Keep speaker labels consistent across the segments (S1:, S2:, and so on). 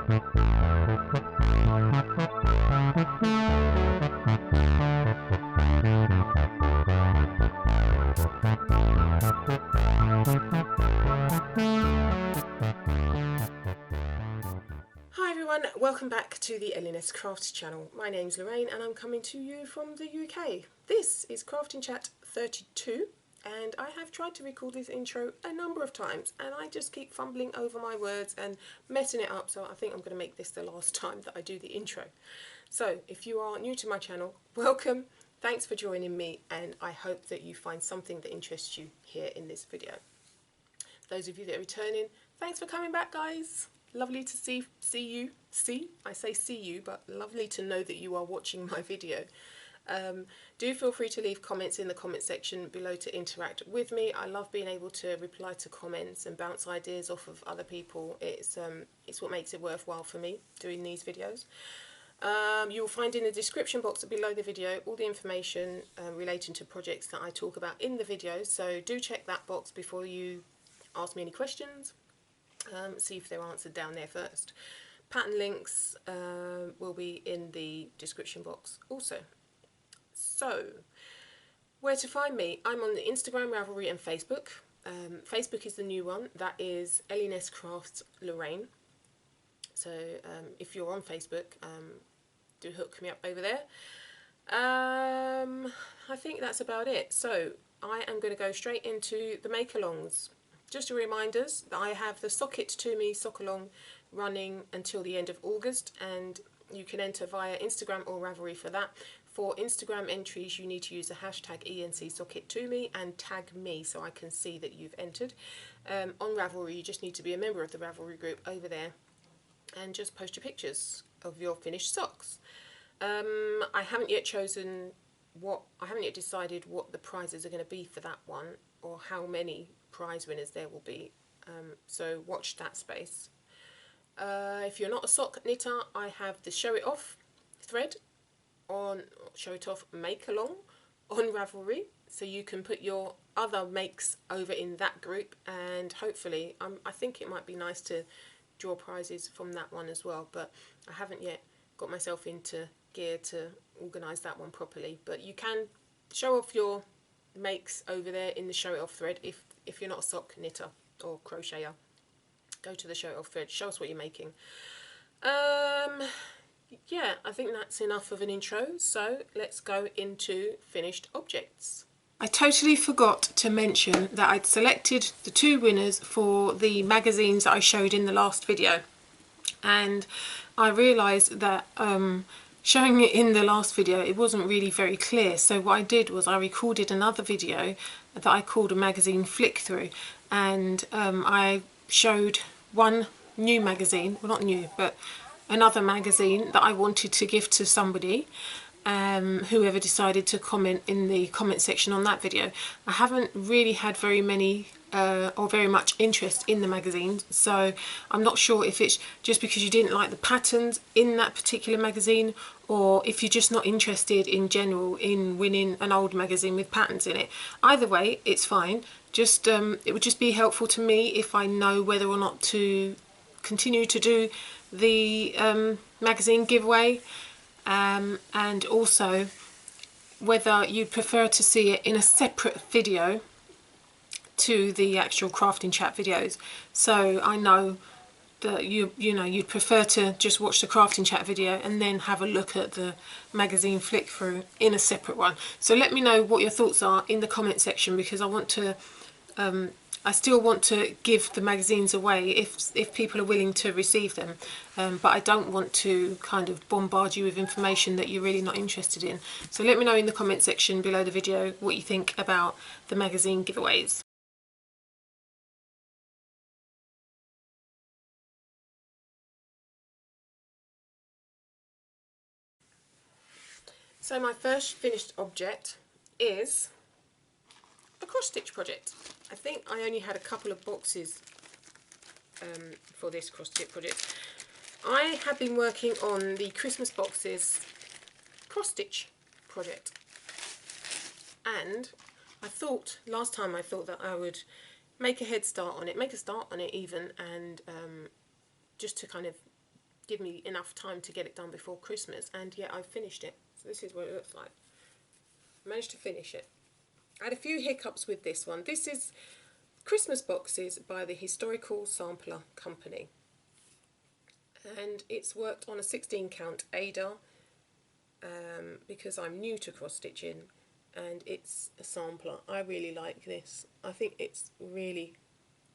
S1: Hi everyone, welcome back to the Ellinesscrafts channel. My name's Lorraine and I'm coming to you from the UK. This is Crafting Chat 32 and I have tried to record this intro a number of times and I just keep fumbling over my words and messing it up, so I think I'm going to make this the last time that I do the intro. So if you are new to my channel, welcome, thanks for joining me, and I hope that you find something that interests you here in this video. Those of you that are returning, thanks for coming back, guys. Lovely to see you. I say see you, but lovely to know that you are watching my video. Do feel free to leave comments in the comment section below to interact with me. I love being able to reply to comments and bounce ideas off of other people. It's what makes it worthwhile for me doing these videos. You will find in the description box below the video all the information relating to projects that I talk about in the video, so do check that box before you ask me any questions. See if they're answered down there first. Pattern links will be in the description box also. So, where to find me? I'm on Instagram, Ravelry and Facebook. Facebook is the new one. That is Ellinesscrafts Lorraine. So if you're on Facebook, do hook me up over there. I think that's about it. So I am going to go straight into the make-alongs. Just a reminder that I have the Sock It To Me sockalong running until the end of August, and you can enter via Instagram or Ravelry for that. For Instagram entries, you need to use the hashtag #ENCSockItToMe and tag me so I can see that you've entered. On Ravelry, you just need to be a member of the Ravelry group over there and just post your pictures of your finished socks. I haven't yet decided what the prizes are going to be for that one, or how many prize winners there will be, so watch that space. If you're not a sock knitter, I have the Show It Off thread on Show It Off Make Along on Ravelry, so you can put your other makes over in that group, and hopefully I think it might be nice to draw prizes from that one as well, but I haven't yet got myself into gear to organise that one properly. But you can show off your makes over there in the Show It Off thread. If you're not a sock knitter or crocheter, go to the Show It Off thread, show us what you're making. Yeah, I think that's enough of an intro, so let's go into finished objects. I totally forgot to mention that I'd selected the 2 winners for the magazines that I showed in the last video, and I realised that showing it in the last video it wasn't really very clear, so what I did was I recorded another video that I called a magazine flick through, and I showed one new magazine, well not new, but another magazine that I wanted to give to somebody, whoever decided to comment in the comment section on that video. I haven't really had very many or very much interest in the magazines, so I'm not sure if it's just because you didn't like the patterns in that particular magazine, or if you're just not interested in general in winning an old magazine with patterns in it. Either way, it's fine. Just it would just be helpful to me if I know whether or not to continue to do the magazine giveaway, and also whether you'd prefer to see it in a separate video to the actual Crafting Chat videos. So I know that you'd prefer to just watch the Crafting Chat video and then have a look at the magazine flick through in a separate one. So let me know what your thoughts are in the comment section, because I want to I still want to give the magazines away if people are willing to receive them, but I don't want to kind of bombard you with information that you're really not interested in. So let me know in the comment section below the video what you think about the magazine giveaways. So my first finished object is a cross stitch project. I think I only had a couple of boxes for this cross stitch project. I have been working on the Christmas boxes cross stitch project, and I thought last time that I would make a head start on it, make a start on it even, and just to kind of give me enough time to get it done before Christmas, and yet I finished it. So this is what it looks like. I managed to finish it. I had a few hiccups with this one. This is Christmas boxes by the Historical Sampler Company, and it's worked on a 16 count Ada because I'm new to cross stitching, and it's a sampler. I really like this. I think it's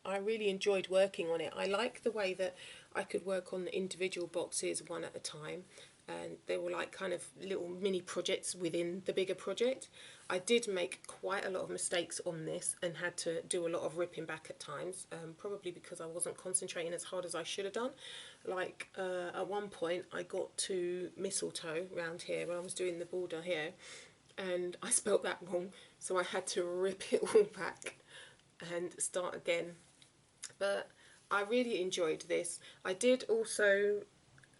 S1: I really enjoyed working on it. I like the way that I could work on the individual boxes one at a time, and they were like kind of little mini projects within the bigger project. I did make quite a lot of mistakes on this and had to do a lot of ripping back at times, probably because I wasn't concentrating as hard as I should have done. Like at one point I got to mistletoe round here where I was doing the border here, and I spelt that wrong, so I had to rip it all back and start again. But I really enjoyed this. I did also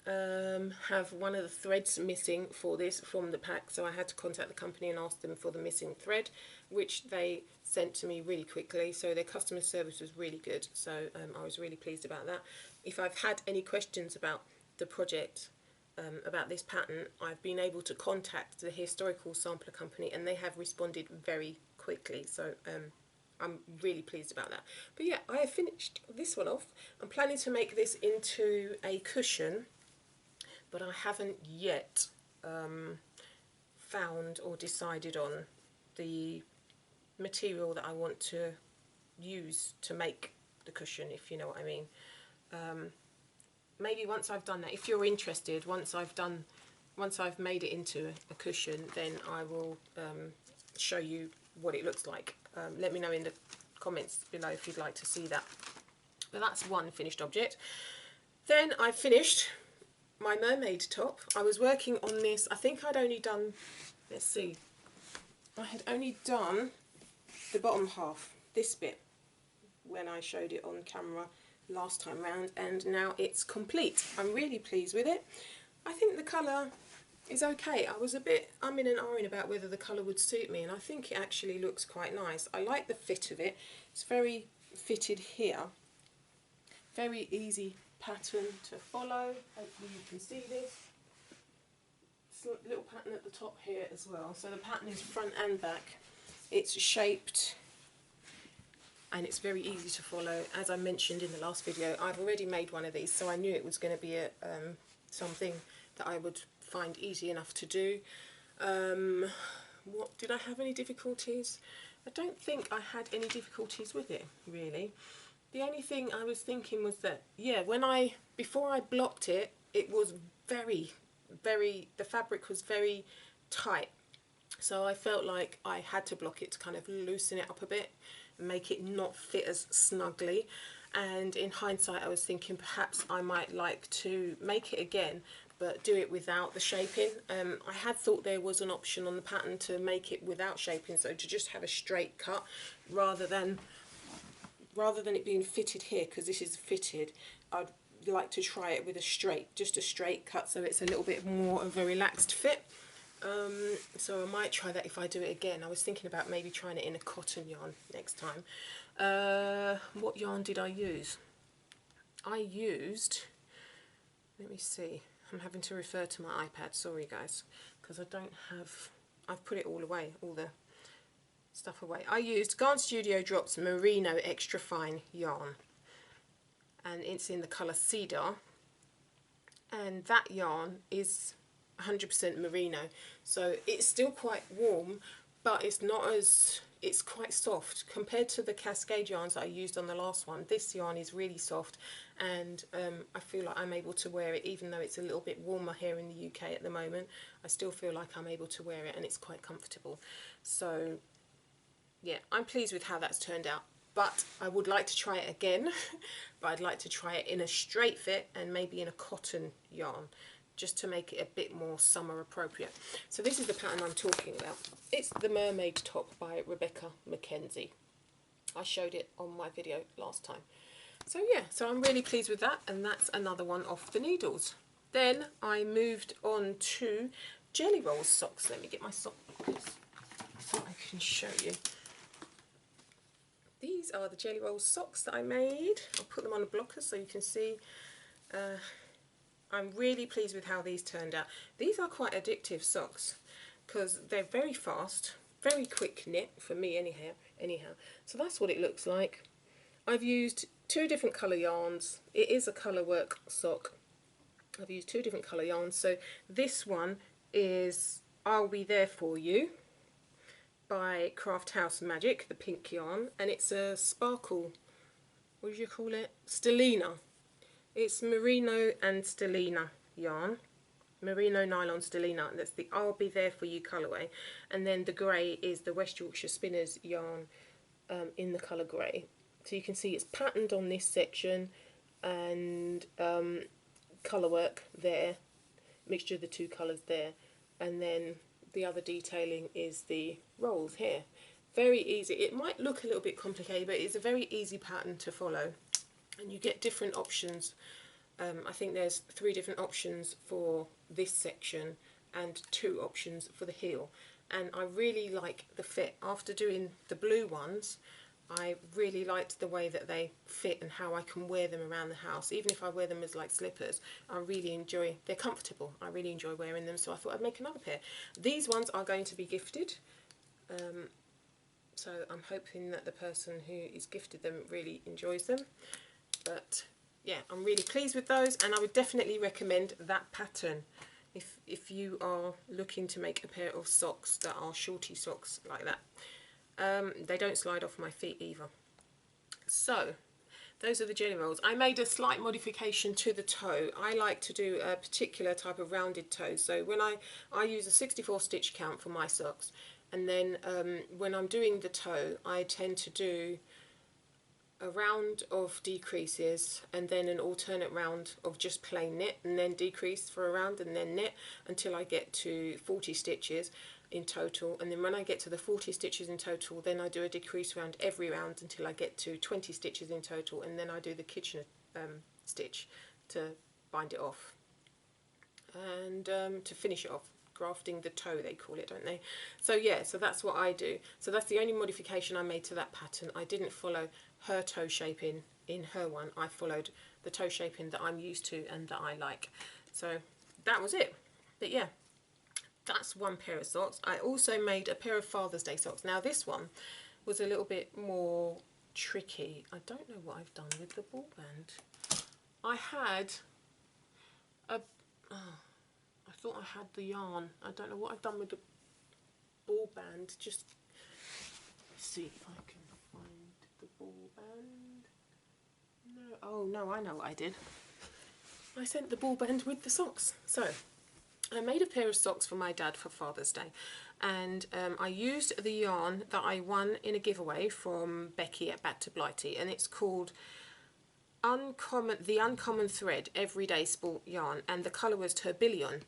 S1: have one of the threads missing for this from the pack, so I had to contact the company and ask them for the missing thread, which they sent to me really quickly. So their customer service was really good, so I was really pleased about that. If I've had any questions about the project, about this pattern, I've been able to contact the Historical Sampler Company and they have responded very quickly, so I'm really pleased about that. But yeah, I have finished this one off. I'm planning to make this into a cushion, but I haven't yet found or decided on the material that I want to use to make the cushion, if you know what I mean. Maybe once I've done that, if you're interested, once I've made it into a cushion, then I will show you what it looks like. Let me know in the comments below if you'd like to see that. But that's one finished object. Then I finished my mermaid top. I was working on this, I think I'd only done, let's see, I had only done the bottom half, this bit, when I showed it on camera last time round, and now it's complete. I'm really pleased with it. I think the colour is okay. I was a bit umming and ahhing about whether the colour would suit me, and I think it actually looks quite nice. I like the fit of it. It's very fitted here. Very easy pattern to follow. Hopefully you can see this. It's a little pattern at the top here as well. So the pattern is front and back. It's shaped and it's very easy to follow. As I mentioned in the last video, I've already made one of these, so I knew it was going to be a something that I would find easy enough to do. What did I have any difficulties? I don't think I had any difficulties with it, really. The only thing I was thinking was that, yeah, before I blocked it, it was the fabric was very tight. So I felt like I had to block it to kind of loosen it up a bit and make it not fit as snugly. And in hindsight, I was thinking perhaps I might like to make it again, but do it without the shaping. I had thought there was an option on the pattern to make it without shaping, so to just have a straight cut rather than it being fitted here, because this is fitted. I'd like to try it with just a straight cut, so it's a little bit more of a relaxed fit. So I might try that if I do it again. I was thinking about maybe trying it in a cotton yarn next time. What yarn did I use? I used, let me see, I'm having to refer to my iPad, sorry guys, because I've put it all away, all the stuff away. I used Garn Studio Drops Merino Extra Fine yarn, and it's in the colour Cedar, and that yarn is 100% merino, so it's still quite warm, but it's quite soft compared to the Cascade yarns that I used on the last one. This yarn is really soft, and I feel like I'm able to wear it even though it's a little bit warmer here in the UK at the moment. I still feel like I'm able to wear it and it's quite comfortable. So yeah, I'm pleased with how that's turned out, but I would like to try it again. But I'd like to try it in a straight fit and maybe in a cotton yarn, just to make it a bit more summer appropriate. So this is the pattern I'm talking about. It's the Mermaid Top by Rebecca Mackenzie. I showed it on my video last time. So yeah, so I'm really pleased with that, and that's another one off the needles. Then I moved on to Jelly Roll socks. Let me get my sock blockers so I can show you. These are the Jelly Roll socks that I made. I'll put them on a blocker so you can see. I'm really pleased with how these turned out. These are quite addictive socks because they're very fast, very quick knit for me anyhow. So that's what it looks like. I've used 2 different colour yarns. It is a colour work sock. I've used 2 different colour yarns. So this one is I'll Be There For You by Craft House Magic, the pink yarn, and it's a sparkle, what do you call it? Stellina. It's merino and stellina yarn. Merino nylon stellina, and that's the I'll Be There For You colourway. And then the grey is the West Yorkshire Spinners yarn in the colour grey. So you can see it's patterned on this section and colour work there, mixture of the 2 colours there, and then the other detailing is the rolls here. Very easy. It might look a little bit complicated, but it's a very easy pattern to follow, and you get different options. I think there's 3 different options for this section and 2 options for the heel, and I really like the fit. After doing the blue ones, I really liked the way that they fit and how I can wear them around the house. Even if I wear them as like slippers, I really enjoy, they're comfortable. I really enjoy wearing them, so I thought I'd make another pair. These ones are going to be gifted, so I'm hoping that the person who is gifted them really enjoys them. But yeah, I'm really pleased with those, and I would definitely recommend that pattern if you are looking to make a pair of socks that are shorty socks like that. They don't slide off my feet either. So those are the jelly rolls. I made a slight modification to the toe. I like to do a particular type of rounded toe. So when I use a 64 stitch count for my socks, and then when I'm doing the toe, I tend to do a round of decreases and then an alternate round of just plain knit, and then decrease for a round and then knit until I get to 40 stitches in total. And then when I get to the 40 stitches in total, then I do a decrease round every round until I get to 20 stitches in total, and then I do the Kitchener stitch to bind it off and to finish it off. Grafting the toe, they call it, don't they? So yeah, so that's what I do. So that's the only modification I made to that pattern. I didn't follow her toe shaping in her one. I followed the toe shaping that I'm used to and that I like. So that was it. But yeah, that's one pair of socks. I also made a pair of Father's Day socks. Now this one was a little bit more tricky. I don't know what I've done with the ball band. I had a... I thought I had the yarn. I don't know what I've done with the ball band. Just see if I can find the ball band. No, oh no, I know what I did. I sent the ball band with the socks. So I made a pair of socks for my dad for Father's Day, and I used the yarn that I won in a giveaway from Becky at Back to Blighty, and it's called The Uncommon Thread Everyday Sport Yarn, and the colour was Tourbillon.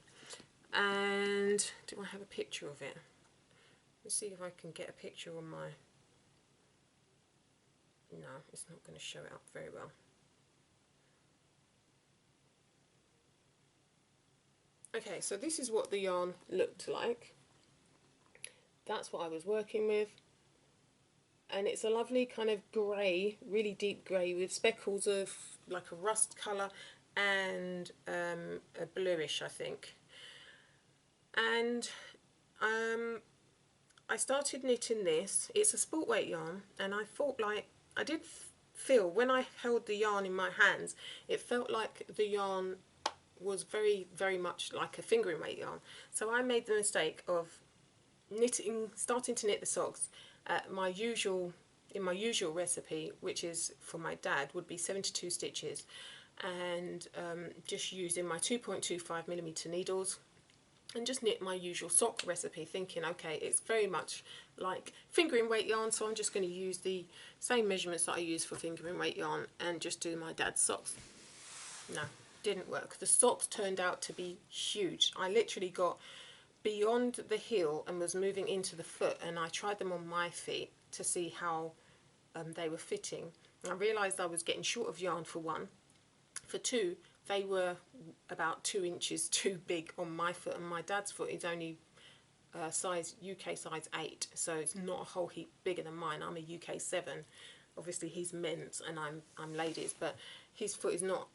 S1: And do I have a picture of it? Let's see if I can get a picture on my... No, it's not going to show it up very well. Okay, so this is what the yarn looked like. That's what I was working with. And it's a lovely kind of grey, really deep grey with speckles of like a rust colour and a bluish, I think. And I started knitting this. It's a sport weight yarn, and I thought, like, I did feel when I held the yarn in my hands, it felt like the yarn was very, very much like a fingering weight yarn. So I made the mistake of starting to knit the socks at in my usual recipe, which is for my dad, would be 72 stitches, and just using my 2.25mm needles, and just knit my usual sock recipe, thinking, okay, it's very much like fingering weight yarn, so I'm just going to use the same measurements that I use for fingering weight yarn and just do my dad's socks. No, didn't work. The socks turned out to be huge. I literally got beyond the heel and was moving into the foot, and I tried them on my feet to see how they were fitting. I realised I was getting short of yarn for one. For two, they were about 2 inches too big on my foot, and my dad's foot is only UK size 8, so it's not a whole heap bigger than mine. I'm a UK 7. Obviously he's men's and I'm ladies, but his foot is not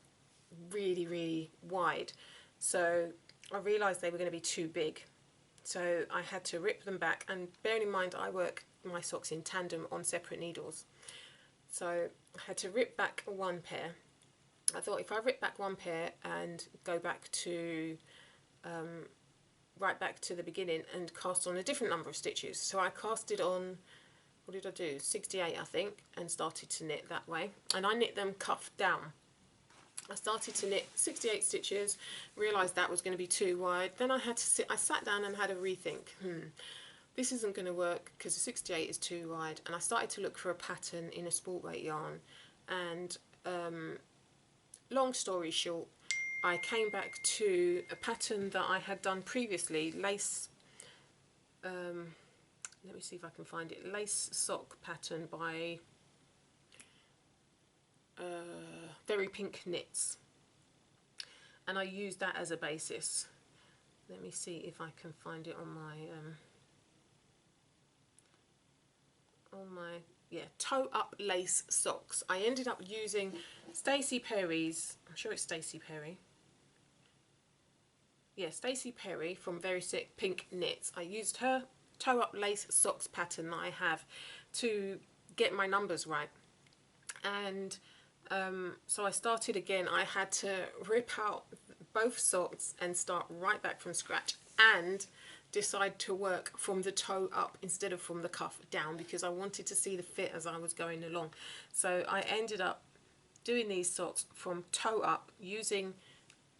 S1: really wide, so I realised they were going to be too big, so I had to rip them back. And bearing in mind I work my socks in tandem on separate needles, so I had to rip back one pair. I thought if I rip back one pair and go back to right back to the beginning and cast on a different number of stitches. So I casted on, what did I do, 68 I think, and started to knit that way, and I knit them cuff down. I started to knit 68 stitches, realised that was going to be too wide. Then I sat down and had a rethink. This isn't going to work because the 68 is too wide, and I started to look for a pattern in a sport weight yarn, and long story short, I came back to a pattern that I had done previously, lace, let me see if I can find it, lace sock pattern by Very Pink Knits, and I used that as a basis. Let me see if I can find it on my yeah, toe up lace socks. I ended up using Stacey Perry's, I'm sure it's Stacey Perry. Yeah, Stacey Perry from Very Pink Knits. I used her toe up lace socks pattern that I have to get my numbers right. And so I started again. I had to rip out both socks and start right back from scratch, and decide to work from the toe up instead of from the cuff down, because I wanted to see the fit as I was going along. So I ended up doing these socks from toe up using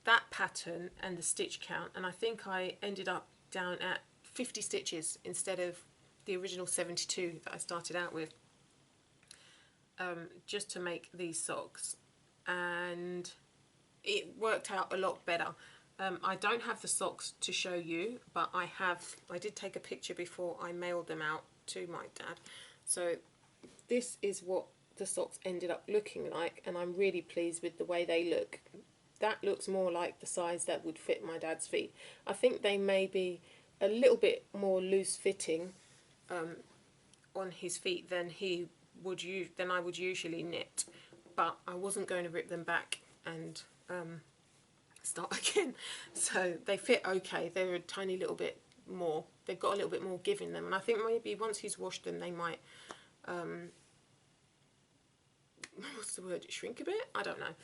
S1: that pattern and the stitch count, and I think I ended up down at 50 stitches instead of the original 72 that I started out with, just to make these socks, and it worked out a lot better. I don't have the socks to show you, but I did take a picture before I mailed them out to my dad. So this is what the socks ended up looking like, and I'm really pleased with the way they look. That looks more like the size that would fit my dad's feet. I think they may be a little bit more loose fitting on his feet than I would usually knit, but I wasn't going to rip them back and start again. So they fit okay. They're a tiny little bit more, they've got a little bit more give in them, and I think maybe once he's washed them they might what's the word, shrink a bit, I don't know.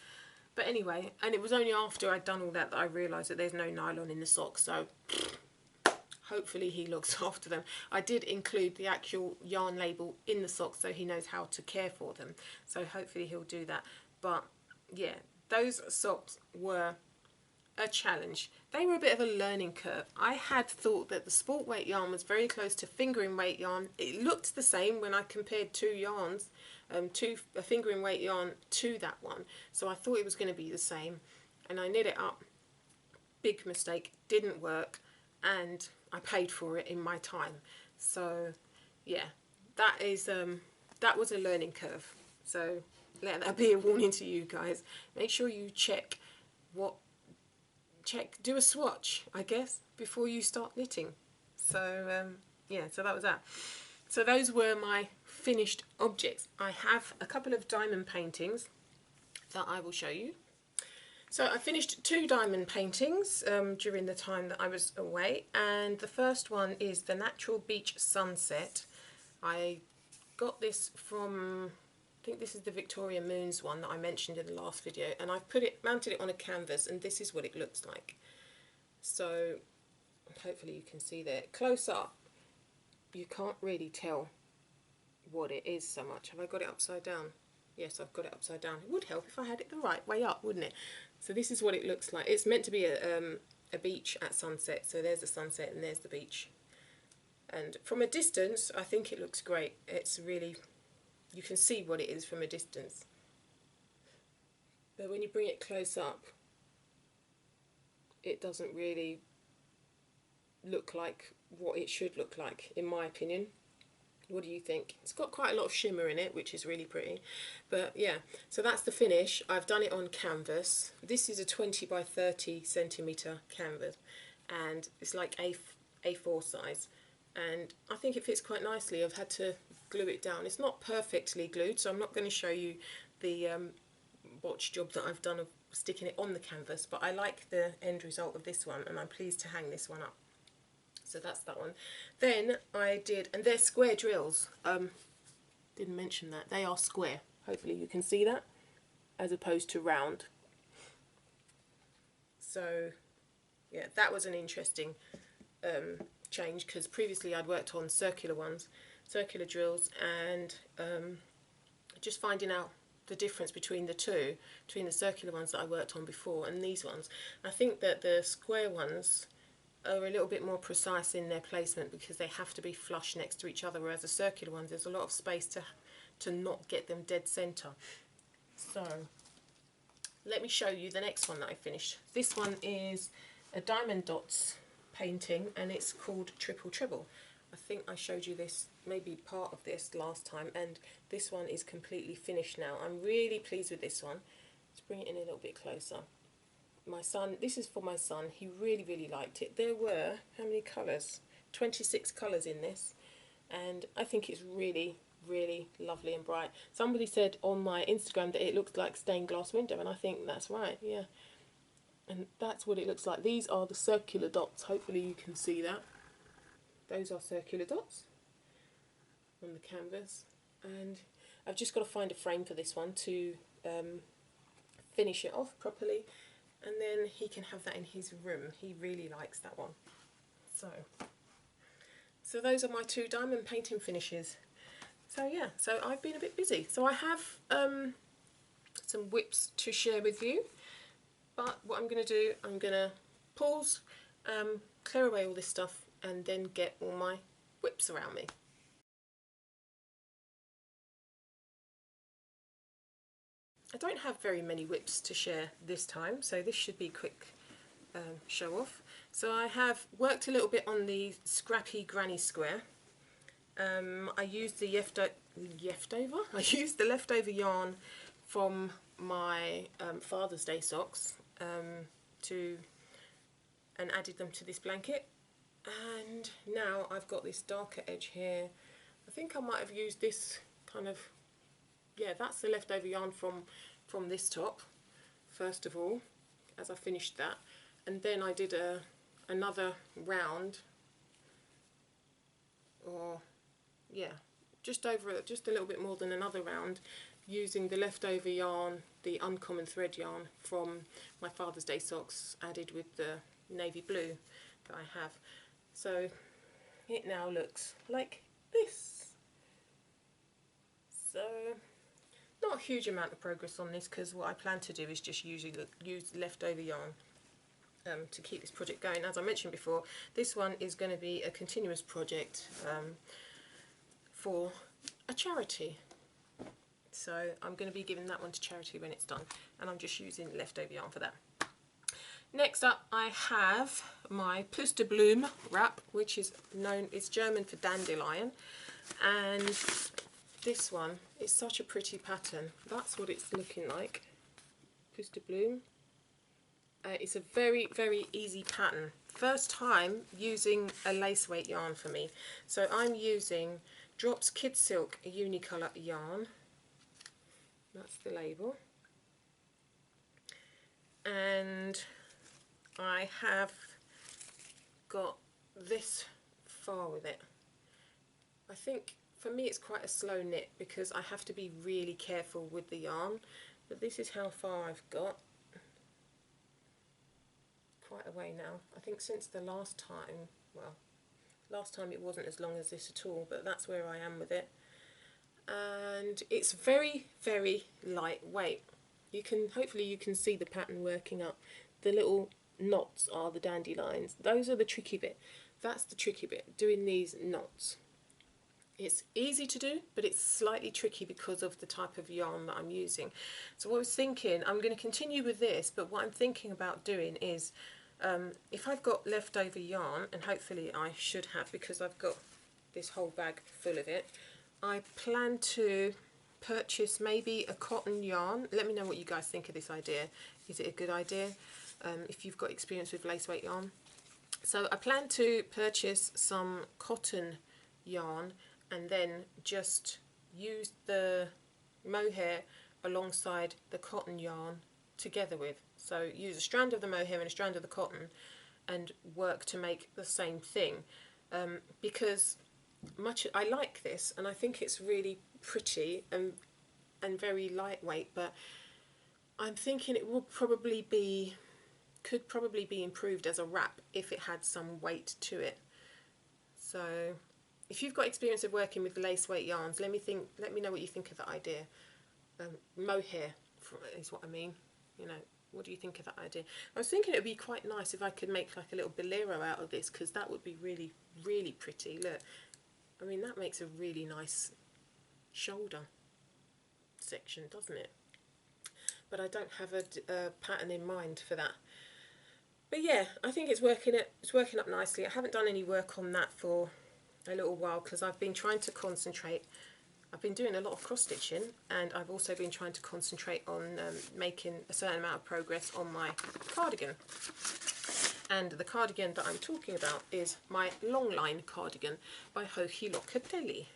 S1: But anyway, and it was only after I'd done all that that I realised that there's no nylon in the socks, so hopefully he looks after them. I did include the actual yarn label in the socks so he knows how to care for them, so hopefully he'll do that. But yeah, those socks were a challenge. They were a bit of a learning curve. I had thought that the sport weight yarn was very close to fingering weight yarn. It looked the same when I compared two yarns, a fingering weight yarn to that one, so I thought it was going to be the same, and I knit it up. Big mistake, didn't work, and I paid for it in my time. So yeah, that was a learning curve, so let that be a warning to you guys. Make sure you do a swatch, I guess, before you start knitting. So yeah, so that was that. So those were my finished objects. I have a couple of diamond paintings that I will show you. So I finished 2 diamond paintings during the time that I was away, and the first one is the Natural Beach Sunset. I got this from, I think this is the Victoria Moons one that I mentioned in the last video, and I've mounted it on a canvas, and this is what it looks like. So hopefully you can see there. Close up, you can't really tell what it is so much. Have I got it upside down? Yes, I've got it upside down. It would help if I had it the right way up, wouldn't it? So this is what it looks like. It's meant to be a beach at sunset, so there's the sunset and there's the beach. And from a distance, I think it looks great. It's really, you can see what it is from a distance. But when you bring it close up, it doesn't really look like what it should look like, in my opinion. What do you think? It's got quite a lot of shimmer in it, which is really pretty. But yeah, so that's the finish. I've done it on canvas. This is a 20 by 30 centimetre canvas, and it's like A4 size. And I think it fits quite nicely. I've had to glue it down. It's not perfectly glued, so I'm not going to show you the botch job that I've done of sticking it on the canvas, but I like the end result of this one, and I'm pleased to hang this one up. So that's that one. Then I did, and they're square drills. Didn't mention that. They are square. Hopefully you can see that, as opposed to round. So yeah, that was an interesting change, because previously I'd worked on circular ones, circular drills, and just finding out the difference between the two, between the circular ones that I worked on before and these ones. I think that the square ones are a little bit more precise in their placement, because they have to be flush next to each other, whereas the circular ones, there's a lot of space to not get them dead centre. So let me show you the next one that I finished. This one is a diamond dots painting, and it's called Treble. I think I showed you this, maybe part of this last time, and this one is completely finished now. I'm really pleased with this one. Let's bring it in a little bit closer. My son, this is for my son, he really liked it. There were, how many colours? 26 colours in this, and I think it's really lovely and bright. Somebody said on my Instagram that it looks like stained glass window, and I think that's right, yeah. And that's what it looks like. These are the circular dots. Hopefully you can see that. Those are circular dots on the canvas, and I've just got to find a frame for this one to finish it off properly, and then he can have that in his room. He really likes that one. So those are my two diamond painting finishes. So yeah, so I've been a bit busy. So I have some whips to share with you, but what I'm going to do, I'm going to pause, clear away all this stuff, and then get all my whips around me. I don't have very many whips to share this time, so this should be quick show off. So I have worked a little bit on the scrappy granny square. I used the leftover yarn from my Father's Day socks and added them to this blanket. And now I've got this darker edge here. I think I might have used this kind of, yeah, that's the leftover yarn from this top, first of all, as I finished that. And then I did another round, or yeah, just a little bit more than another round, using the leftover yarn, the uncommon thread yarn from my Father's Day socks, added with the navy blue that I have. So it now looks like this. So not a huge amount of progress on this, because what I plan to do is just use leftover yarn to keep this project going. As I mentioned before, this one is going to be a continuous project for a charity. So I'm going to be giving that one to charity when it's done, and I'm just using leftover yarn for that. Next up, I have my Pusteblume wrap, which is known, it's German for dandelion, and this one is such a pretty pattern. That's what it's looking like. Pusteblume. It's a very easy pattern. First time using a lace weight yarn for me. So I'm using Drops Kid Silk Unicolor yarn. That's the label. And I have got this far with it. I think for me it's quite a slow knit, because I have to be really careful with the yarn, but this is how far I've got. Quite a way now. I think since the last time, well, last time it wasn't as long as this at all, but that's where I am with it. And it's very lightweight. You can, hopefully you can see the pattern working up. The little knots are the dandelions. Those are the tricky bit. That's the tricky bit, doing these knots. It's easy to do, but it's slightly tricky because of the type of yarn that I'm using. So what I was thinking, I'm going to continue with this, but what I'm thinking about doing is, if I've got leftover yarn, and hopefully I should have, because I've got this whole bag full of it, I plan to purchase maybe a cotton yarn. Let me know what you guys think of this idea. Is it a good idea? If you've got experience with lace weight yarn. So I plan to purchase some cotton yarn, and then just use the mohair alongside the cotton yarn together with. So use a strand of the mohair and a strand of the cotton and work to make the same thing, because I like this and I think it's really pretty and very lightweight, but I'm thinking it will could probably be improved as a wrap if it had some weight to it. So if you've got experience of working with lace weight yarns, let me know what you think of that idea. Mohair is what I mean, you know, what do you think of that idea? I was thinking it would be quite nice if I could make like a little bolero out of this, because that would be really, really pretty. Look, I mean, that makes a really nice shoulder section, doesn't it? But I don't have a pattern in mind for that. But yeah, I think it's working up nicely. I haven't done any work on that for a little while because I've been trying to concentrate. I've been doing a lot of cross stitching, and I've also been trying to concentrate on making a certain amount of progress on my cardigan. And the cardigan that I'm talking about is my long line cardigan by Hohi Locatelli.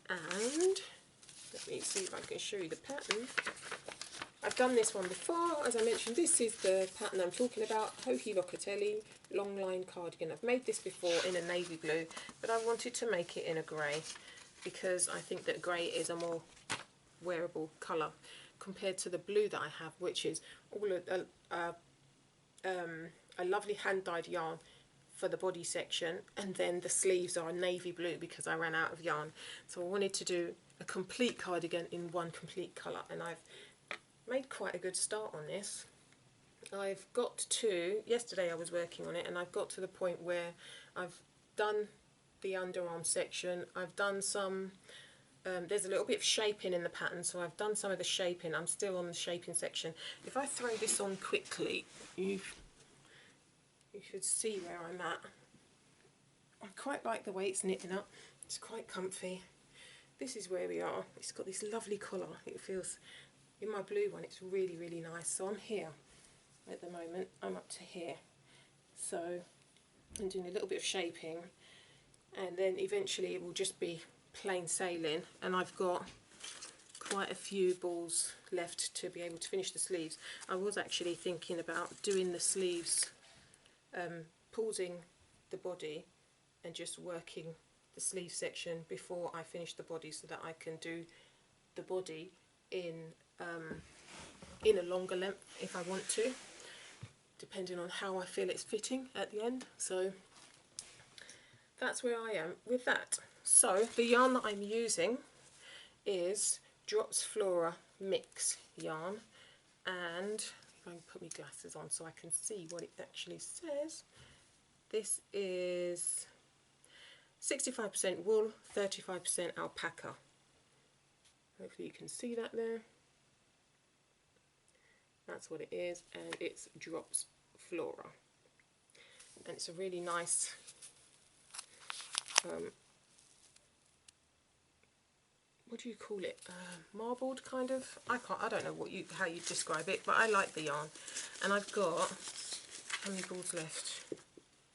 S1: And let me see if I can show you the pattern. I've done this one before, as I mentioned. This is the pattern I'm talking about, Hohi Locatelli long line cardigan. I've made this before in a navy blue, but I wanted to make it in a grey because I think that grey is a more wearable colour compared to the blue that I have, which is all a lovely hand-dyed yarn for the body section, and then the sleeves are navy blue because I ran out of yarn. So I wanted to do a complete cardigan in one complete colour, and I've made quite a good start on this. I've got to, yesterday I was working on it, and I've got to the point where I've done the underarm section. I've done some, there's a little bit of shaping in the pattern, so I've done some of the shaping. I'm still on the shaping section. If I throw this on quickly, you should see where I'm at. I quite like the way it's knitting up. It's quite comfy. This is where we are. It's got this lovely collar. It feels, in my blue one, it's really, really nice. So I'm here at the moment. I'm up to here. So I'm doing a little bit of shaping, and then eventually it will just be plain sailing, and I've got quite a few balls left to be able to finish the sleeves. I was actually thinking about doing the sleeves, pausing the body and just working the sleeve section before I finish the body, so that I can do the body in a longer length if I want to, depending on how I feel it's fitting at the end. So that's where I am with that. So the yarn that I'm using is Drops Flora Mix yarn, and if I can put my glasses on so I can see what it actually says. This is 65% wool, 35% alpaca. Hopefully you can see that there. That's what it is, and it's Drops Flora, and it's a really nice what do you call it, marbled kind of, I don't know how you describe it, but I like the yarn. And I've got, how many balls left?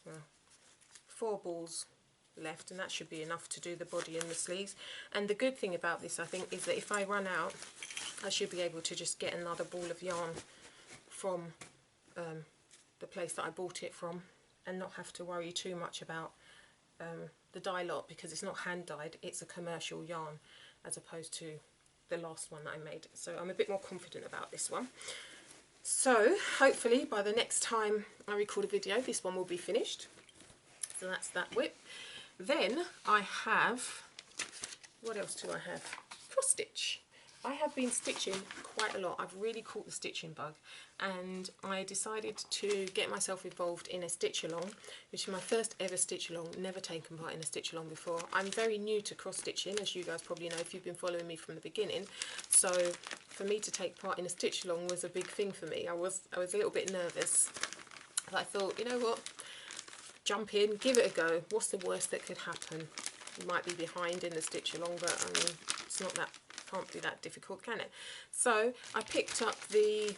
S1: Well, 4 balls left, and that should be enough to do the body and the sleeves. And the good thing about this, I think, is that if I run out, I should be able to just get another ball of yarn from the place that I bought it from, and not have to worry too much about the dye lot, because it's not hand dyed, it's a commercial yarn as opposed to the last one that I made. So I'm a bit more confident about this one. So hopefully by the next time I record a video, this one will be finished. So that's that whip. Then I have, what else do I have? Cross stitch. I have been stitching quite a lot. I've really caught the stitching bug, and I decided to get myself involved in a stitch along, which is my first ever stitch along. Never taken part in a stitch along before. I'm very new to cross stitching, as you guys probably know if you've been following me from the beginning. So for me to take part in a stitch along was a big thing for me. I was a little bit nervous, but I thought, you know what, jump in, give it a go. What's the worst that could happen? You might be behind in the stitch along, but I mean, it's not that, can't be that difficult, can it? So I picked up the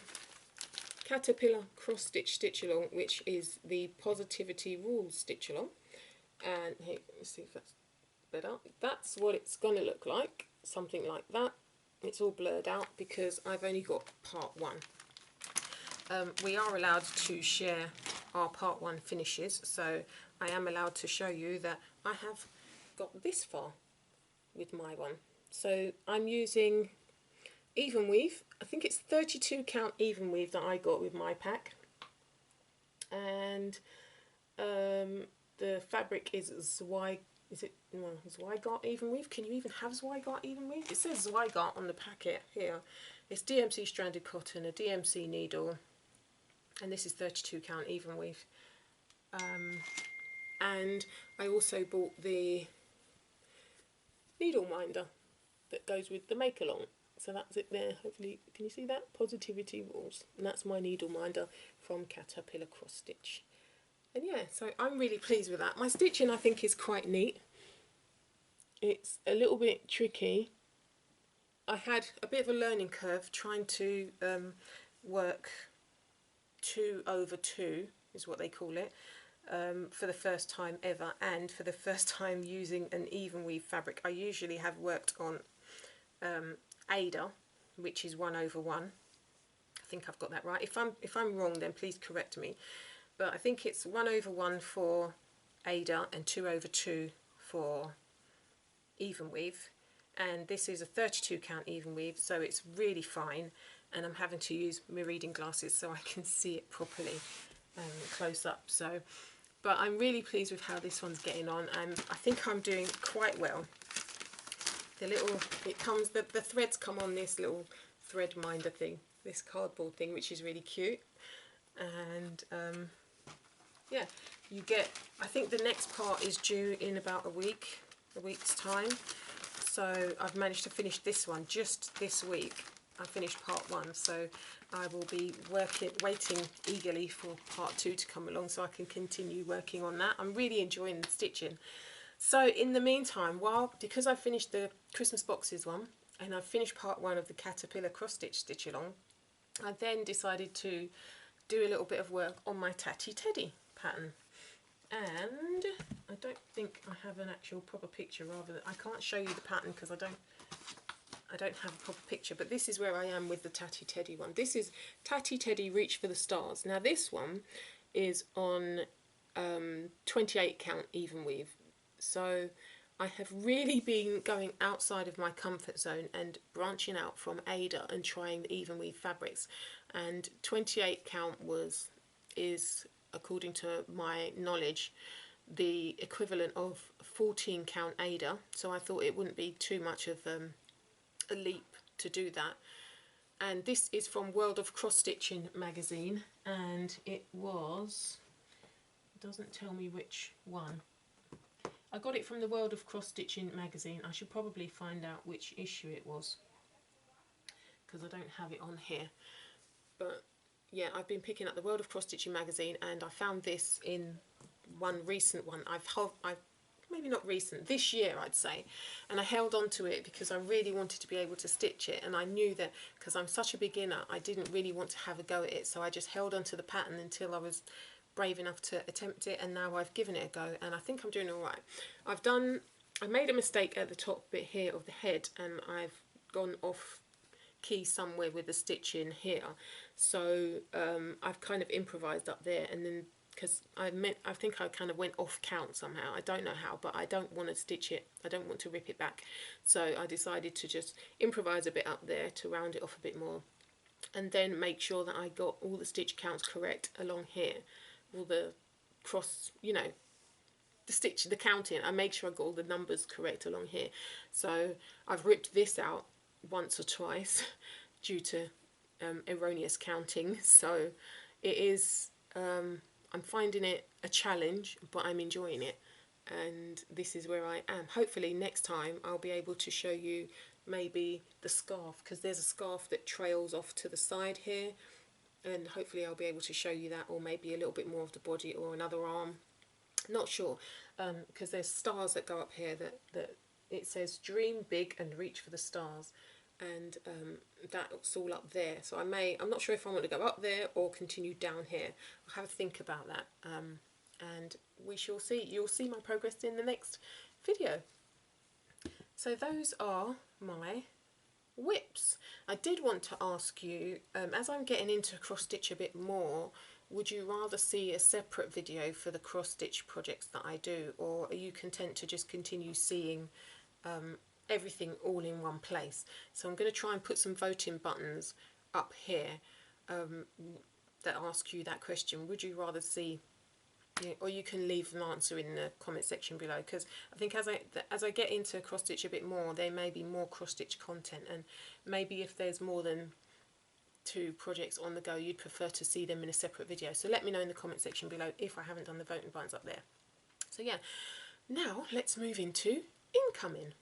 S1: Caterpillar cross stitch along, which is the Positivity Rules stitch along, and here, let's see if that's better. That's what it's going to look like, something like that. It's all blurred out because I've only got part 1. we are allowed to share our part 1 finishes, so I am allowed to show you that I have got this far with my one. So I'm using even weave. I think it's 32 count even weave that I got with my pack, and the fabric is Zweigart even weave. Can you even have Zweigart even weave? It says Zweigart on the packet here. It's DMC stranded cotton, a DMC needle, and this is 32 count even weave. And I also bought the needle minder that goes with the make along. So that's it there. Hopefully, can you see that? Positivity Rules. And that's my needle minder from Caterpillar Cross Stitch. And yeah, so I'm really pleased with that. My stitching I think is quite neat. It's a little bit tricky. I had a bit of a learning curve trying to work 2 over 2 is what they call it, for the first time ever, and for the first time using an even weave fabric. I usually have worked on Ada, which is 1 over 1. I think I've got that right. If I'm wrong, then please correct me. But I think it's 1 over 1 for Ada and 2 over 2 for even weave. And this is a 32 count even weave, so it's really fine. And I'm having to use my reading glasses so I can see it properly close up. So, but I'm really pleased with how this one's getting on, and I think I'm doing quite well. The threads come on this little thread minder thing, this cardboard thing, which is really cute. And yeah, you get, I think the next part is due in about a week's time. So I've managed to finish this one just this week. I finished part 1, so I will be waiting eagerly for part 2 to come along so I can continue working on that. I'm really enjoying the stitching. So in the meantime, because I finished the Christmas boxes one and I've finished part 1 of the Caterpillar cross stitch along, I then decided to do a little bit of work on my Tatty Teddy pattern. And I don't think I have an actual proper picture, I can't show you the pattern because I don't have a proper picture, but this is where I am with the Tatty Teddy one. This is Tatty Teddy Reach for the Stars. Now this one is on 28 count even weave. So I have really been going outside of my comfort zone and branching out from Ada and trying the even weave fabrics. And 28 count is, according to my knowledge, the equivalent of 14 count Ada. So I thought it wouldn't be too much of a leap to do that. And this is from World of Cross Stitching magazine, and it doesn't tell me which one. I got it from the World of Cross Stitching magazine. I should probably find out which issue it was because I don't have it on here. But yeah, I've been picking up the World of Cross Stitching magazine, and I found this in one recent one. Maybe not recent, this year I'd say, and I held on to it because I really wanted to be able to stitch it, and I knew that because I'm such a beginner I didn't really want to have a go at it, so I just held on to the pattern until I was brave enough to attempt it, and now I've given it a go and I think I'm doing alright. I made a mistake at the top bit here of the head, and I've gone off key somewhere with the stitching here, so I've kind of improvised up there, and then because I think I kind of went off count somehow. I don't know how, but I don't want to stitch it. I don't want to rip it back. So I decided to just improvise a bit up there to round it off a bit more, and then make sure that I got all the stitch counts correct along here. All the cross, the counting. I make sure I got all the numbers correct along here. So I've ripped this out once or twice due to erroneous counting. So it is... I'm finding it a challenge, but I'm enjoying it, and this is where I am. Hopefully next time I'll be able to show you maybe the scarf, because there's a scarf that trails off to the side here, and hopefully I'll be able to show you that, or maybe a little bit more of the body or another arm. Not sure, because there's stars that go up here that it says dream big and reach for the stars, and that's all up there. So I'm not sure if I want to go up there or continue down here. I'll have a think about that, and we shall see. You'll see my progress in the next video. So those are my whips. I did want to ask you, as I'm getting into cross stitch a bit more, would you rather see a separate video for the cross stitch projects that I do, or are you content to just continue seeing everything all in one place? So I'm going to try and put some voting buttons up here that ask you that question. Would you rather see, or you can leave an answer in the comment section below, because I think as I get into cross stitch a bit more, there may be more cross stitch content, and maybe if there's more than 2 projects on the go, you'd prefer to see them in a separate video. So let me know in the comment section below if I haven't done the voting buttons up there. So yeah, now let's move into incoming.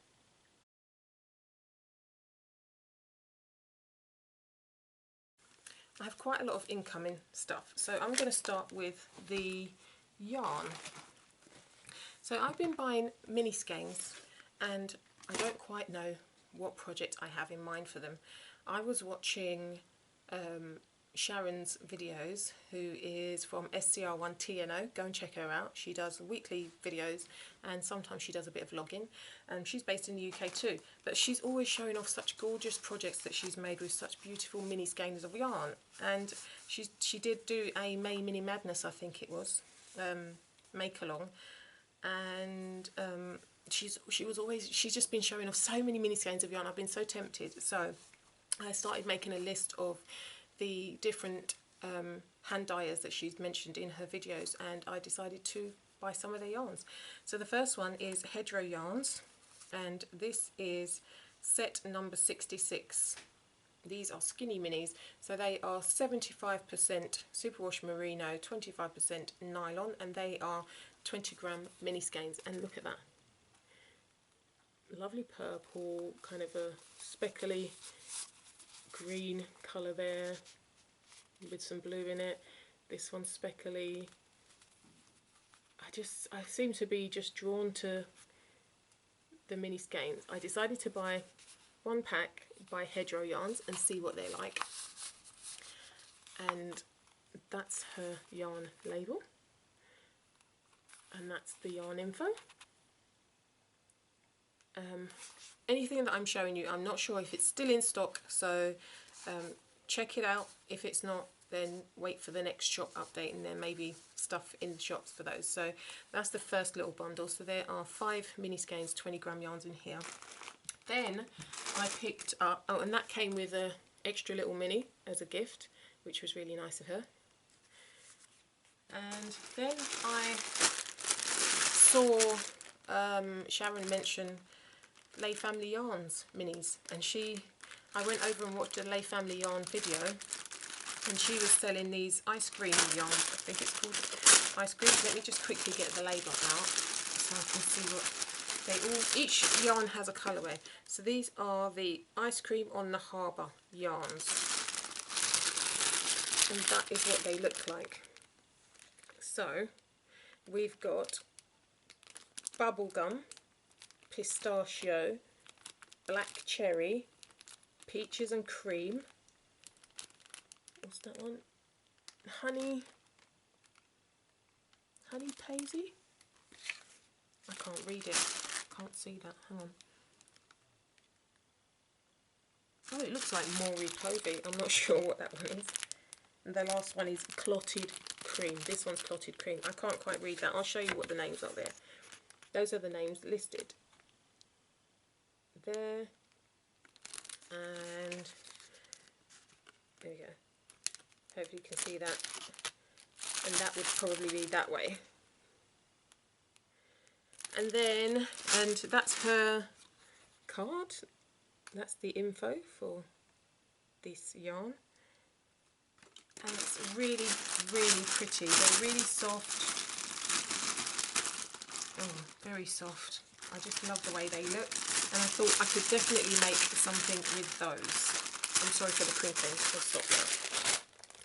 S1: I have quite a lot of incoming stuff, so I'm going to start with the yarn. So I've been buying mini skeins and I don't quite know what project I have in mind for them. I was watching Sharon's videos, who is from SCR1TNO. Go and check her out. She does weekly videos and sometimes she does a bit of vlogging. She's based in the UK too, but she's always showing off such gorgeous projects that she's made with such beautiful mini skeins of yarn. And she did do a May Mini Madness, I think it was, make-along, and she's just been showing off so many mini skeins of yarn. I've been so tempted, so I started making a list of the different hand dyers that she's mentioned in her videos, and I decided to buy some of their yarns. So the first one is Hedgerow Yarns, and this is set number 66. These are skinny minis, so they are 75% superwash merino, 25% nylon, and they are 20-gram mini skeins. And look at that, lovely purple, kind of a speckly green colour there with some blue in it. This one's speckly. I seem to be just drawn to the mini skeins. I decided to buy 1 pack by Hedgerow Yarns and see what they're like. And that's her yarn label, and that's the yarn info. Anything that I'm showing you, I'm not sure if it's still in stock, so check it out. If it's not, then wait for the next shop update, and there may be stuff in the shops for those. So that's the first little bundle. So there are 5 mini skeins, 20-gram yarns in here. Then I picked up, oh, and that came with a extra little mini as a gift, which was really nice of her. And then I saw Sharon mention Lay Family Yarns minis, and I went over and watched a Lay Family Yarn video, and she was selling these ice cream yarns. I think it's called ice cream. Let me just quickly get the label out so I can see what each yarn has a colourway. So these are the Ice Cream on the Harbour yarns, and that is what they look like. So we've got bubblegum, pistachio, black cherry, peaches and cream. What's that one? Honey Paisy? I can't read it. Can't see that. Hang on. Oh, it looks like Maury Clovey. I'm not sure what that one is. And the last one is Clotted Cream. This one's Clotted Cream. I can't quite read that. I'll show you what the names are there. Those are the names listed there, and there we go. Hopefully you can see that, and that would probably be that way. And then, and that's her card. That's the info for this yarn, and it's really, really pretty. They're really soft. Oh, very soft. I just love the way they look, and I thought I could definitely make something with those. I'm sorry for the crinkling, I'll stop now.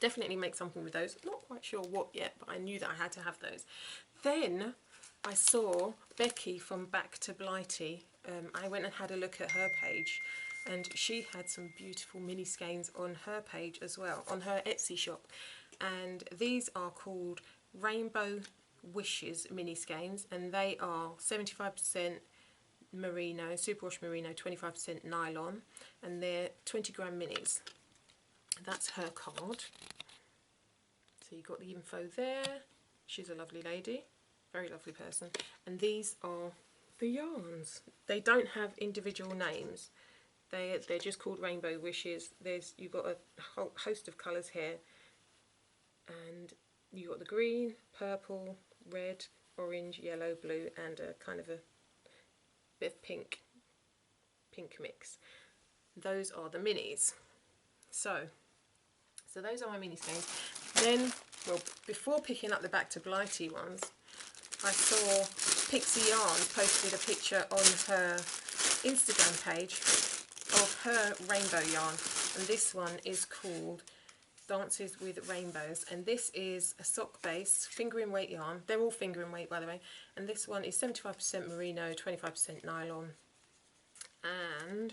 S1: Definitely make something with those. Not quite sure what yet, but I knew that I had to have those. Then I saw Becky from Back to Blighty. I went and had a look at her page, and she had some beautiful mini skeins on her page as well, on her Etsy shop. And these are called Rainbow Wishes mini skeins, and they are 75% merino, superwash merino, 25% nylon, and they're 20 gram minis. That's her card. So you've got the info there. She's a lovely lady, very lovely person. And these are the yarns. They don't have individual names. They're just called Rainbow Wishes. You've got a whole host of colours here, and you've got the green, purple, red, orange, yellow, blue, and a kind of a bit of pink mix. Those are the minis. So those are my mini skeins. Then, well, before picking up the Back to Blighty ones, I saw Pixie Yarns posted a picture on her Instagram page of her rainbow yarn, and this one is called Dances with Rainbows, and this is a sock base fingering weight yarn. They're all fingering weight, by the way, and this one is 75% merino, 25% nylon, and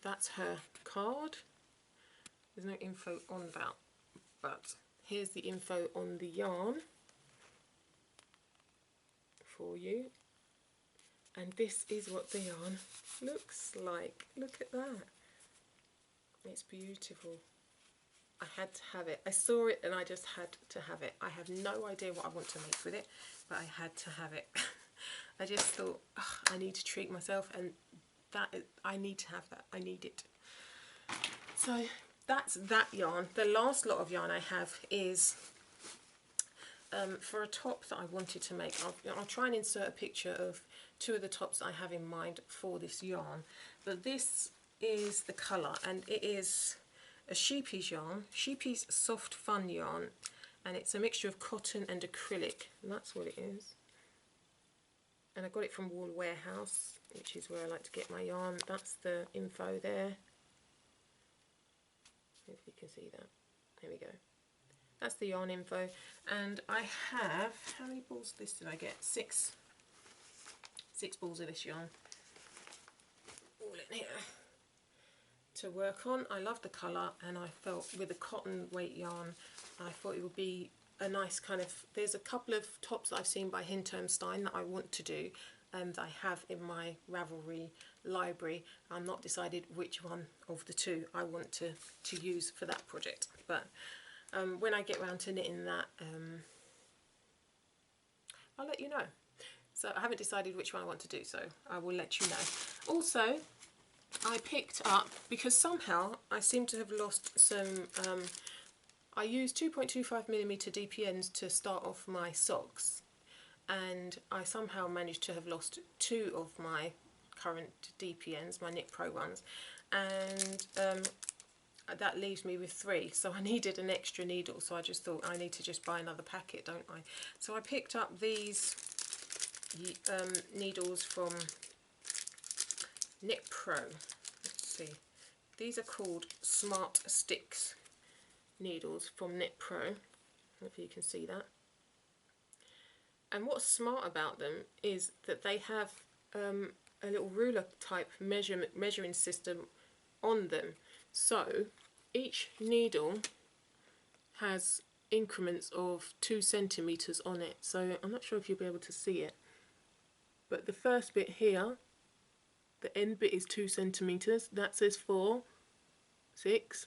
S1: that's her card. There's no info on that, but here's the info on the yarn for you, and this is what the yarn looks like. Look at that, it's beautiful. I had to have it. I saw it and I just had to have it. I have no idea what I want to make with it, but I had to have it. I just thought, I need to treat myself, and I need to have that. I need it. So that's that yarn. The last lot of yarn I have is for a top that I wanted to make. I'll try and insert a picture of two of the tops I have in mind for this yarn, but this is the colour, and it is a Sheepy's yarn, Sheepy's Soft Fun yarn, and it's a mixture of cotton and acrylic, and that's what it is. And I got it from Wool Warehouse, which is where I like to get my yarn. That's the info there. If you can see that. There we go. That's the yarn info. And I have, how many balls of this did I get? Six balls of this yarn. All in here to work on. I love the colour, and I felt with the cotton weight yarn, I thought it would be a nice kind of, there's a couple of tops that I've seen by Hinterstein that I want to do, that I have in my Ravelry library. I'm not decided which one of the two I want to use for that project, but when I get round to knitting that, I'll let you know. So I haven't decided which one I want to do, so I will let you know. Also, I picked up, because somehow I seem to have lost some, I used 2.25mm DPNs to start off my socks, and I somehow managed to have lost two of my current DPNs, my Knit Pro ones, and that leaves me with three, so I needed an extra needle, so I just thought I need to just buy another packet, don't I? So I picked up these needles from Knit Pro. Let's see, these are called Smart Sticks needles from Knit Pro. Hopefully you can see that. And what's smart about them is that they have a little ruler type measuring system on them. So each needle has increments of 2 centimeters on it. So I'm not sure if you'll be able to see it, but the first bit here, the end bit is 2 centimeters. That says 4, 6,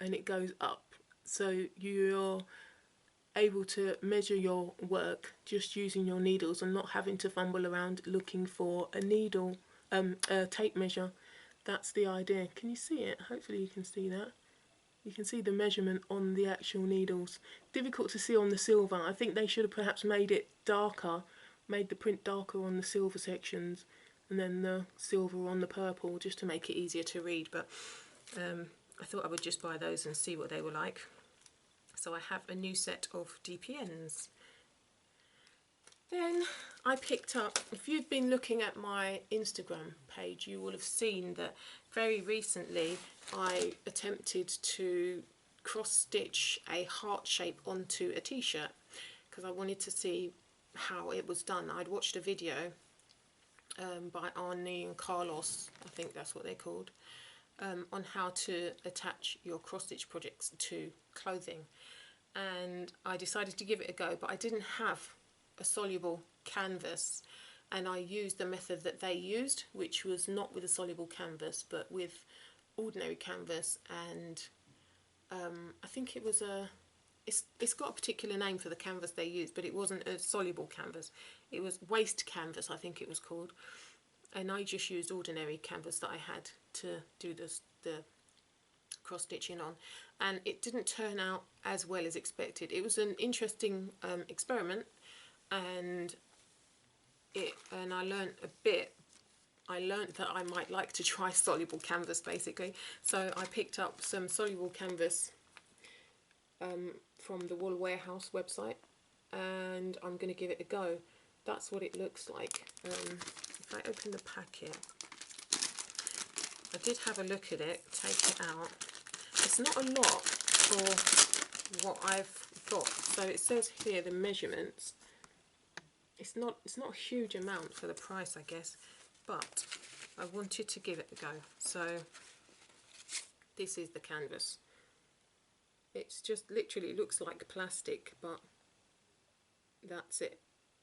S1: and it goes up. So you're able to measure your work just using your needles and not having to fumble around looking for a needle, a tape measure. That's the idea. Can you see it? Hopefully you can see that. You can see the measurement on the actual needles. Difficult to see on the silver. I think they should have perhaps made it darker, made the print darker on the silver sections, and then the silver on the purple, just to make it easier to read. But I thought I would just buy those and see what they were like. So I have a new set of DPNs. Then I picked up, if you've been looking at my Instagram page, you will have seen that very recently I attempted to cross stitch a heart shape onto a t-shirt, because I wanted to see how it was done. I'd watched a video by Arnie and Carlos, I think that's what they're called, on how to attach your cross stitch projects to clothing, and I decided to give it a go, but I didn't have a soluble canvas, and I used the method that they used, which was not with a soluble canvas but with ordinary canvas, and I think it was it's got a particular name for the canvas they used, but it wasn't a soluble canvas, it was waste canvas I think it was called, and I just used ordinary canvas that I had to do the cross stitching on, and it didn't turn out as well as expected. It was an interesting experiment, and I learned a bit. I learned that I might like to try soluble canvas basically, so I picked up some soluble canvas from the Wool Warehouse website, and I'm going to give it a go. That's what it looks like. If I open the packet, I did have a look at it, take it out. It's not a lot for what I've got. So it says here the measurements. It's not a huge amount for the price, I guess, but I wanted to give it a go. So this is the canvas. It's just literally looks like plastic, but that's it.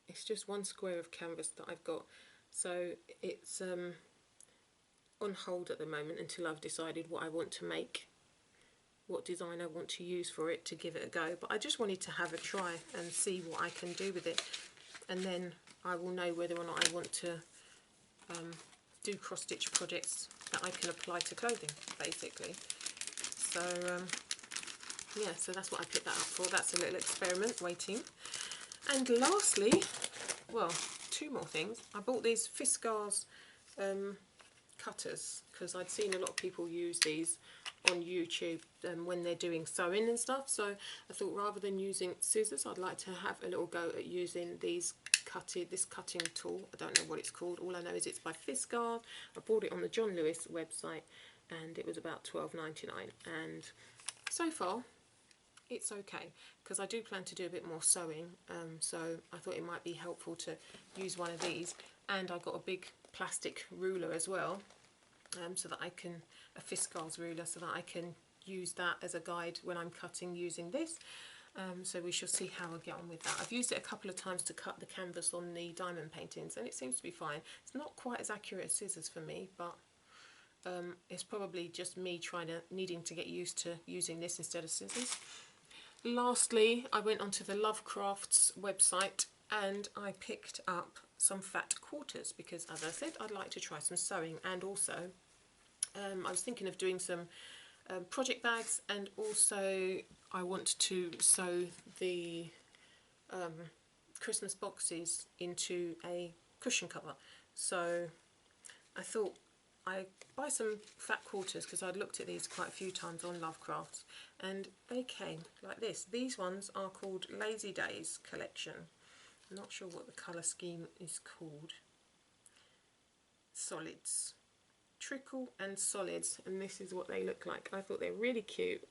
S1: It's just one square of canvas that I've got. So it's on hold at the moment until I've decided what I want to make, what design I want to use for it, to give it a go. But I just wanted to have a try and see what I can do with it, and then I will know whether or not I want to do cross stitch projects that I can apply to clothing basically. So yeah, so that's what I picked that up for. That's a little experiment waiting. And lastly, well, two more things. I bought these Fiskars cutters because I'd seen a lot of people use these on YouTube when they're doing sewing and stuff. So I thought rather than using scissors, I'd like to have a little go at using these this cutting tool. I don't know what it's called. All I know is it's by Fiskars. I bought it on the John Lewis website, and it was about $12.99. And so far, it's okay, because I do plan to do a bit more sewing, so I thought it might be helpful to use one of these. And I got a big plastic ruler as well, so that I can, a Fiskars ruler, so that I can use that as a guide when I'm cutting using this. So we shall see how I get on with that. I've used it a couple of times to cut the canvas on the diamond paintings, and it seems to be fine. It's not quite as accurate as scissors for me, but it's probably just me needing to get used to using this instead of scissors. Lastly, I went onto the Lovecrafts website and I picked up some fat quarters because, as I said, I'd like to try some sewing, and also I was thinking of doing some project bags, and also I want to sew the Christmas boxes into a cushion cover. So I thought I'd buy some fat quarters because I'd looked at these quite a few times on Lovecrafts, and they came like this. These ones are called Lazy Days collection. I'm not sure what the colour scheme is called. Solids. Trickle and solids, and this is what they look like. I thought they're really cute.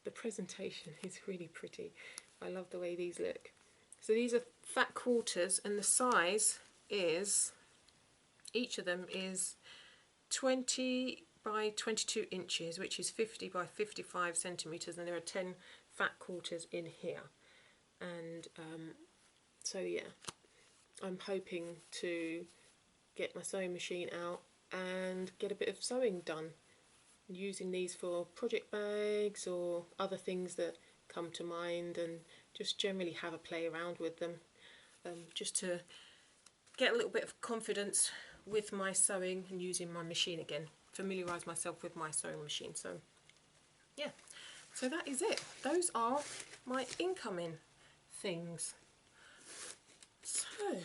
S1: The presentation is really pretty. I love the way these look. So these are fat quarters, and the size is, each of them is 20 by 22 inches, which is 50 by 55 centimetres, and there are 10 fat quarters in here. And so yeah, I'm hoping to get my sewing machine out and get a bit of sewing done, using these for project bags or other things that come to mind, and just generally have a play around with them, just to get a little bit of confidence with my sewing and using my machine again, familiarise myself with my sewing machine. So yeah, so that is it. Those are my incoming things. So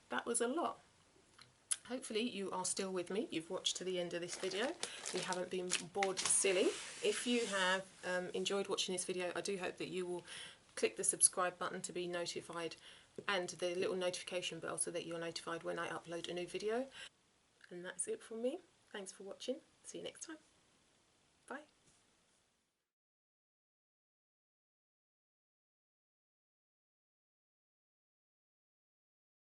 S1: that was a lot. Hopefully you are still with me, you've watched to the end of this video, you haven't been bored silly. If you have enjoyed watching this video, I do hope that you will click the subscribe button to be notified, and the little notification bell so that you're notified when I upload a new video. And that's it from me. Thanks for watching. See you next time.